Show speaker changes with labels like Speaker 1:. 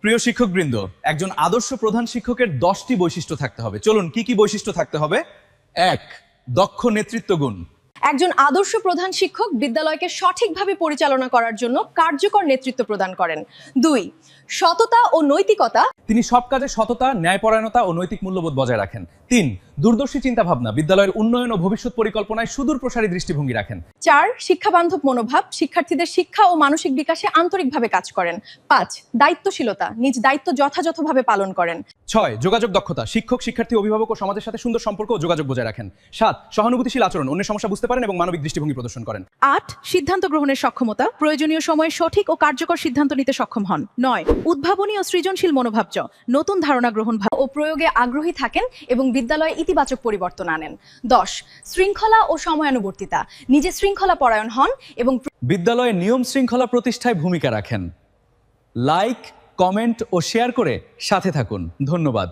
Speaker 1: প্রিয় শিক্ষকবৃন্দ, একজন আদর্শ প্রধান শিক্ষকের 10টি বৈশিষ্ট্য থাকতে হবে। চলুন, কি কি বৈশিষ্ট্য থাকতে হবে? 1. দক্ষ নেতৃত্ব গুণ।
Speaker 2: একজন আদর্শ প্রধান শিক্ষক বিদ্যালয়কে সঠিকভাবে পরিচালনা করার জন্য কার্যকর নেতৃত্ব প্রদান করেন। 2. সততা ও নৈতিকতা।
Speaker 1: তিনি সব কাজে সততা, ন্যায়পরায়ণতা ও নৈতিক মূল্যবোধ বজায় রাখেন। 3. দূরদর্শী চিন্তাভাবনা, বিদ্যালয়ের উন্নয়ন ও ভবিষ্যৎ পরিকল্পনায় সুদূর প্রসারী দৃষ্টিভঙ্গি রাখেন।
Speaker 2: 4. শিক্ষাবান্ধব মনোভাব, শিক্ষার্থীদের শিক্ষা ও মানসিক বিকাশে আন্তরিকভাবে কাজ করেন। 5. দায়িত্বশীলতা, নিজ দায়িত্ব যথাযথভাবে পালন করেন।
Speaker 1: 6. যোগাযোগ দক্ষতা, শিক্ষক, শিক্ষার্থী, অভিভাবক ও সমাজের সাথে সুন্দর সম্পর্ক ও যোগাযোগ বজায় রাখেন। 7. সহানুভূতিশীল আচরণ, অন্যের সমস্যা বুঝতে পারেন এবং মানবিক দৃষ্টিভঙ্গি প্রদর্শন করেন।
Speaker 2: 8. সিদ্ধান্ত গ্রহণের সক্ষমতা, প্রয়োজনীয় সময়ে সঠিক ও কার্যকর সিদ্ধান্ত নিতে সক্ষম হন। 9. উদ্ভাবনী ও সৃজনশীল মনোভাব, নতুন ধারণা গ্রহণ ও প্রয়োগে আগ্রহী থাকেন এবং বিদ্যালয়ে ইতিবাচক পরিবর্তন আনেন। 10. শৃঙ্খলা ও সময়ানুবর্তিতা, নিজে শৃঙ্খলা পরায়ণ হন এবং
Speaker 1: বিদ্যালয়ে নিয়ম শৃঙ্খলা প্রতিষ্ঠায় ভূমিকা রাখেন। লাইক, কমেন্ট ও শেয়ার করে সাথে থাকুন। ধন্যবাদ।